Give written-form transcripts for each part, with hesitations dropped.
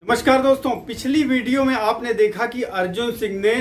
नमस्कार दोस्तों, पिछली वीडियो में आपने देखा कि अर्जुन सिंह ने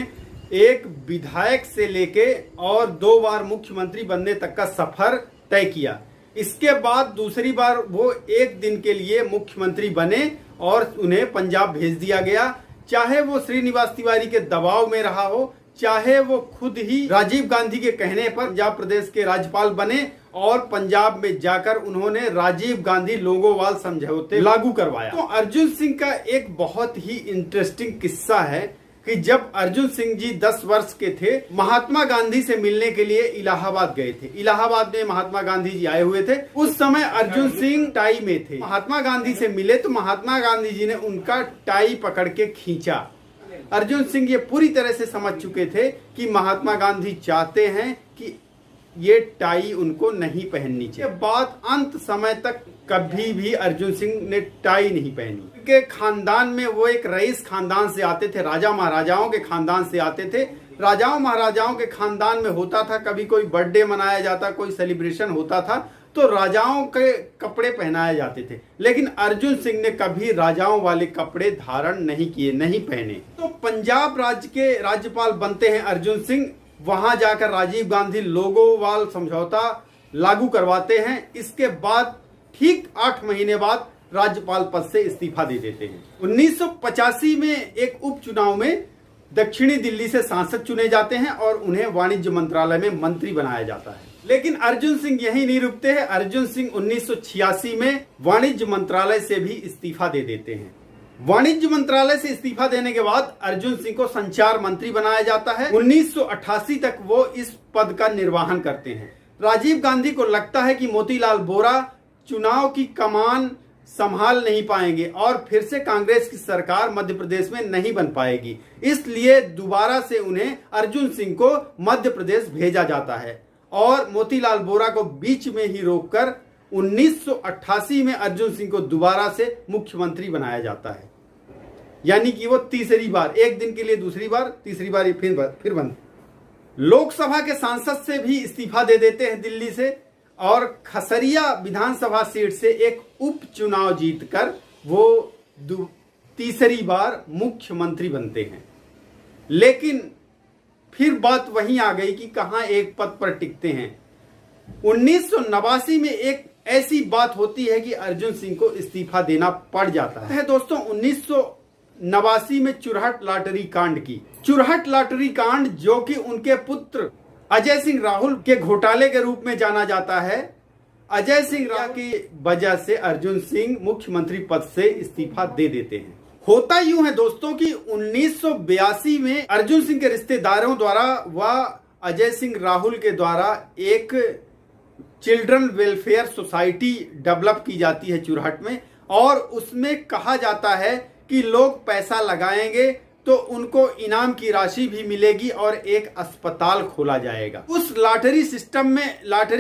एक विधायक से लेके और 2 बार मुख्यमंत्री बनने तक का सफर तय किया। इसके बाद दूसरी बार वो एक दिन के लिए मुख्यमंत्री बने और उन्हें पंजाब भेज दिया गया। चाहे वो श्रीनिवास तिवारी के दबाव में रहा हो, चाहे वो खुद ही राजीव गांधी के कहने पर पंजाब प्रदेश के राज्यपाल बने और पंजाब में जाकर उन्होंने राजीव गांधी लोगोवाल समझौते लागू करवाया। तो अर्जुन सिंह का एक बहुत ही इंटरेस्टिंग किस्सा है कि जब अर्जुन सिंह जी 10 वर्ष के थे, महात्मा गांधी से मिलने के लिए इलाहाबाद गए थे। इलाहाबाद में महात्मा गांधी जी आए हुए थे। उस समय अर्जुन सिंह टाई में थे। महात्मा गांधी से मिले तो महात्मा गांधी जी ने उनका टाई पकड़ के खींचा। अर्जुन सिंह ये पूरी तरह से समझ चुके थे कि महात्मा गांधी चाहते हैं कि ये टाई उनको नहीं पहननी चाहिए। बात अंत समय तक कभी भी अर्जुन सिंह ने टाई नहीं पहनी। उनके खानदान में वो एक रईस खानदान से आते थे, राजा महाराजाओं के खानदान से आते थे। राजाओं महाराजाओं के खानदान में होता था, कभी कोई बर्थडे मनाया जाता, कोई सेलिब्रेशन होता था तो राजाओं के कपड़े पहनाए जाते थे। लेकिन अर्जुन सिंह ने कभी राजाओं वाले कपड़े धारण नहीं किए, नहीं पहने। तो पंजाब राज्य के राज्यपाल बनते हैं अर्जुन सिंह। वहां जाकर राजीव गांधी लोगोवाल समझौता लागू करवाते हैं। इसके बाद ठीक 8 महीने बाद राज्यपाल पद से इस्तीफा दे देते हैं। 1985 में एक उपचुनाव में दक्षिणी दिल्ली से सांसद चुने जाते हैं और उन्हें वाणिज्य मंत्रालय में मंत्री बनाया जाता है। लेकिन अर्जुन सिंह यही नहीं रुकते हैं। अर्जुन सिंह 1986 में वाणिज्य मंत्रालय से भी इस्तीफा दे देते हैं। वाणिज्य मंत्रालय से इस्तीफा देने के बाद अर्जुन सिंह को संचार मंत्री बनाया जाता है। 1988 तक वो इस पद का निर्वहन करते हैं। राजीव गांधी को लगता है कि मोतीलाल वोरा चुनाव की कमान संभाल नहीं पाएंगे और फिर से कांग्रेस की सरकार मध्य प्रदेश में नहीं बन पाएगी, इसलिए दोबारा से उन्हें अर्जुन सिंह को मध्य प्रदेश भेजा जाता है और मोतीलाल वोरा को बीच में ही रोककर 1988 में अर्जुन सिंह को दोबारा से मुख्यमंत्री बनाया जाता है। यानी कि वो तीसरी बार, एक दिन के लिए दूसरी बार, तीसरी बार फिर बंद। लोकसभा के सांसद से भी इस्तीफा दे देते हैं दिल्ली से और खसरिया विधानसभा सीट से एक उपचुनाव जीतकर वो तीसरी बार मुख्यमंत्री बनते हैं। लेकिन फिर बात वहीं आ गई कि कहां एक पद पर टिकते हैं। 1989 में एक ऐसी बात होती है कि अर्जुन सिंह को इस्तीफा देना पड़ जाता है। दोस्तों, 1989 में चुरहट लॉटरी कांड की। चुरहट लॉटरी कांड जो कि उनके पुत्र अजय सिंह राहुल के घोटाले के रूप में जाना जाता है। अजय सिंह राहुल की वजह से अर्जुन सिंह मुख्यमंत्री पद से इस्तीफा दे देते हैं। होता यूं है दोस्तों कि 1982 में अर्जुन सिंह के रिश्तेदारों द्वारा व अजय सिंह राहुल के द्वारा एक चिल्ड्रन वेलफेयर सोसाइटी डेवलप की जाती है चुरहट में और उसमें कहा जाता है कि लोग पैसा लगाएंगे तो उनको इनाम की राशि भी मिलेगी और एक अस्पताल खोला जाएगा। उस लॉटरी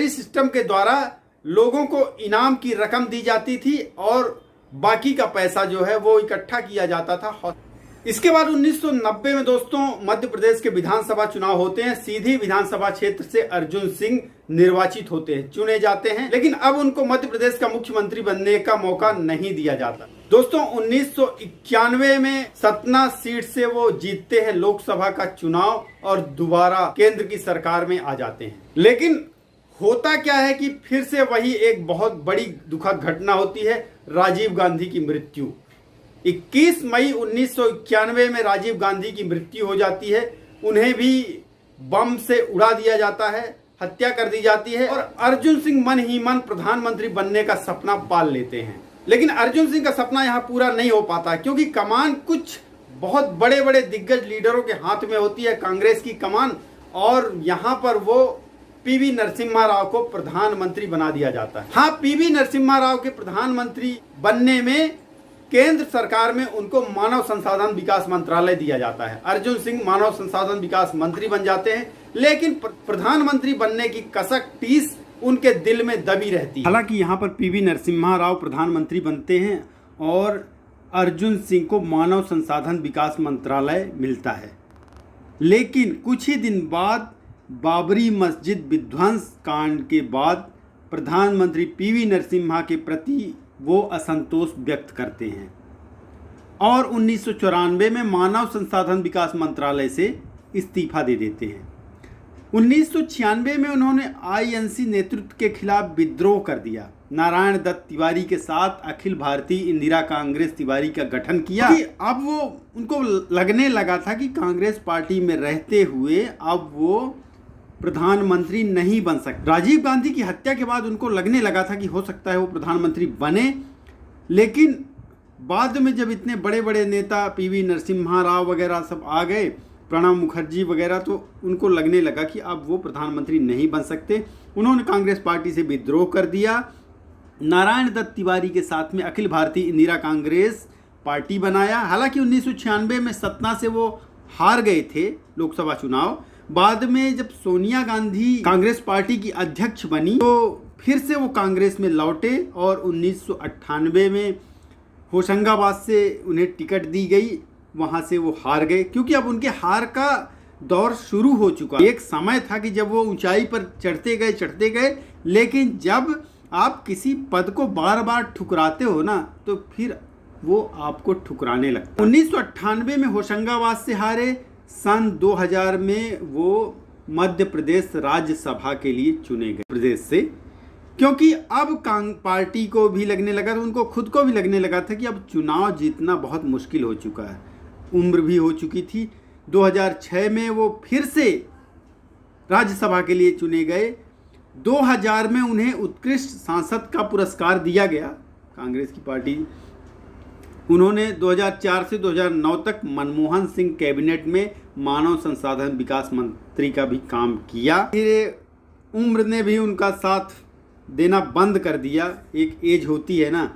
सिस्टम के द्वारा लोगों को इनाम की रकम दी जाती थी और बाकी का पैसा जो है वो इकट्ठा किया जाता था। इसके बाद 1990 में दोस्तों मध्य प्रदेश के विधानसभा चुनाव होते हैं। सीधी विधानसभा क्षेत्र से अर्जुन सिंह निर्वाचित होते हैं, चुने जाते हैं। लेकिन अब उनको मध्य प्रदेश का मुख्यमंत्री बनने का मौका नहीं दिया जाता। दोस्तों 1991 में सतना सीट से वो जीतते हैं लोकसभा का चुनाव और दोबारा केंद्र की सरकार में आ जाते हैं। लेकिन होता क्या है कि फिर से वही एक बहुत बड़ी दुखद घटना होती है, राजीव गांधी की मृत्यु। 21 मई 1991 में राजीव गांधी की मृत्यु हो जाती है। उन्हें भी बम से उड़ा दिया जाता है, हत्या कर दी जाती है और अर्जुन सिंह मन ही मन प्रधानमंत्री बनने का सपना पाल लेते हैं। लेकिन अर्जुन सिंह का सपना यहाँ पूरा नहीं हो पाता क्योंकि कमान कुछ बहुत बड़े बड़े दिग्गज लीडरों के हाथ में होती है, कांग्रेस की कमान, और यहाँ पर वो पीवी नरसिम्हा राव को प्रधानमंत्री बना दिया जाता है। हाँ, पीवी नरसिम्हा राव के प्रधानमंत्री बनने में केंद्र सरकार में उनको मानव संसाधन विकास मंत्रालय दिया जाता है। अर्जुन सिंह मानव संसाधन विकास मंत्री बन जाते हैं, लेकिन प्रधानमंत्री बनने की कसक टीस उनके दिल में दबी रहती है। हालांकि यहाँ पर पीवी नरसिम्हा राव प्रधानमंत्री बनते हैं और अर्जुन सिंह को मानव संसाधन विकास मंत्रालय मिलता है। लेकिन कुछ ही दिन बाद बाबरी मस्जिद विध्वंस कांड के बाद प्रधानमंत्री पीवी नरसिम्हा के प्रति वो असंतोष व्यक्त करते हैं और 1994 में मानव संसाधन विकास मंत्रालय से इस्तीफा दे देते हैं। 1996 में उन्होंने आईएनसी नेतृत्व के खिलाफ विद्रोह कर दिया। नारायण दत्त तिवारी के साथ अखिल भारतीय इंदिरा कांग्रेस तिवारी का गठन किया। कि अब वो उनको लगने लगा था कि कांग्रेस पार्टी में रहते हुए अब वो प्रधानमंत्री नहीं बन सकते। राजीव गांधी की हत्या के बाद उनको लगने लगा था कि हो सकता है वो प्रधानमंत्री बने, लेकिन बाद में जब इतने बड़े बड़े नेता पीवी नरसिम्हा राव वगैरह सब आ गए, प्रणब मुखर्जी वगैरह, तो उनको लगने लगा कि अब वो प्रधानमंत्री नहीं बन सकते। उन्होंने कांग्रेस पार्टी से विद्रोह कर दिया। नारायण दत्त तिवारी के साथ में अखिल भारतीय इंदिरा कांग्रेस पार्टी बनाया। हालांकि 1996 में सतना से वो हार गए थे लोकसभा चुनाव। बाद में जब सोनिया गांधी कांग्रेस पार्टी की अध्यक्ष बनी तो फिर से वो कांग्रेस में लौटे और 1998 में होशंगाबाद से उन्हें टिकट दी गई, वहाँ से वो हार गए, क्योंकि अब उनके हार का दौर शुरू हो चुका। एक समय था कि जब वो ऊंचाई पर चढ़ते गए, लेकिन जब आप किसी पद को बार बार ठुकराते हो ना, तो फिर वो आपको ठुकराने लगता। 1998 में होशंगाबाद से हारे। सन 2000 में वो मध्य प्रदेश राज्यसभा के लिए चुने गए प्रदेश से, क्योंकि अब पार्टी को भी लगने लगा था, उनको खुद को भी लगने लगा था कि अब चुनाव जीतना बहुत मुश्किल हो चुका है, उम्र भी हो चुकी थी। 2006 में वो फिर से राज्यसभा के लिए चुने गए। 2000 में उन्हें उत्कृष्ट सांसद का पुरस्कार दिया गया, कांग्रेस की पार्टी। उन्होंने 2004 से 2009 तक मनमोहन सिंह कैबिनेट में मानव संसाधन विकास मंत्री का भी काम किया। फिर उम्र ने भी उनका साथ देना बंद कर दिया, एक एज होती है ना।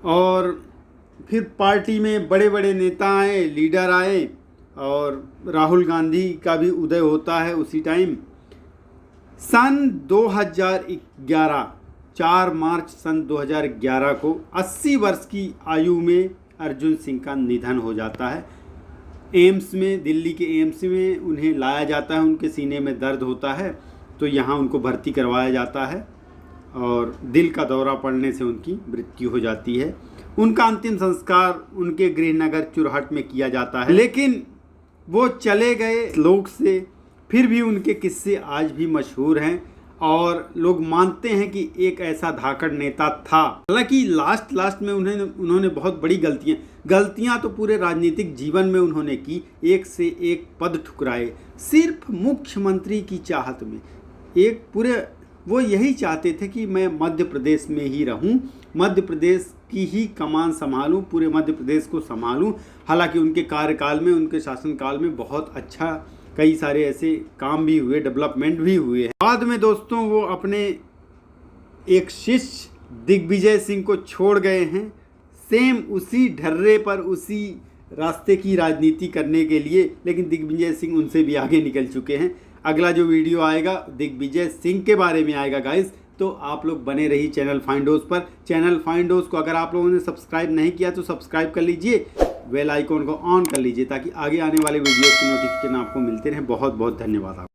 और फिर पार्टी में बड़े बड़े नेता आए, लीडर आए, और राहुल गांधी का भी उदय होता है उसी टाइम। सन 2011 4 मार्च सन 2011 को 80 वर्ष की आयु में अर्जुन सिंह का निधन हो जाता है। एम्स में, दिल्ली के एम्स में उन्हें लाया जाता है। उनके सीने में दर्द होता है तो यहाँ उनको भर्ती करवाया जाता है और दिल का दौरा पड़ने से उनकी मृत्यु हो जाती है। उनका अंतिम संस्कार उनके गृहनगर चुरहट में किया जाता है। लेकिन वो चले गए लोक से, फिर भी उनके किस्से आज भी मशहूर हैं और लोग मानते हैं कि एक ऐसा धाकड़ नेता था। हालांकि लास्ट में उन्होंने बहुत बड़ी गलतियां तो पूरे राजनीतिक जीवन में उन्होंने की, एक से एक पद ठुकराए, सिर्फ मुख्यमंत्री की चाहत में। एक पूरे वो यही चाहते थे कि मैं मध्य प्रदेश में ही रहूं, मध्य प्रदेश की ही कमान संभालूं, पूरे मध्य प्रदेश को संभालूं। हालांकि उनके कार्यकाल में, उनके शासनकाल में बहुत अच्छा कई सारे ऐसे काम भी हुए, डेवलपमेंट भी हुए हैं। बाद में दोस्तों वो अपने एक शिष्य दिग्विजय सिंह को छोड़ गए हैं, सेम उसी ढर्रे पर, उसी रास्ते की राजनीति करने के लिए। लेकिन दिग्विजय सिंह उनसे भी आगे निकल चुके हैं। अगला जो वीडियो आएगा दिग्विजय सिंह के बारे में आएगा गाइस, तो आप लोग बने रहिए चैनल फाइंड हाउस पर। चैनल फाइंड हाउस को अगर आप लोगों ने सब्सक्राइब नहीं किया तो सब्सक्राइब कर लीजिए, बेल आइकॉन को ऑन कर लीजिए ताकि आगे आने वाले वीडियो की नोटिफिकेशन आपको मिलते रहें। बहुत बहुत धन्यवाद आपको।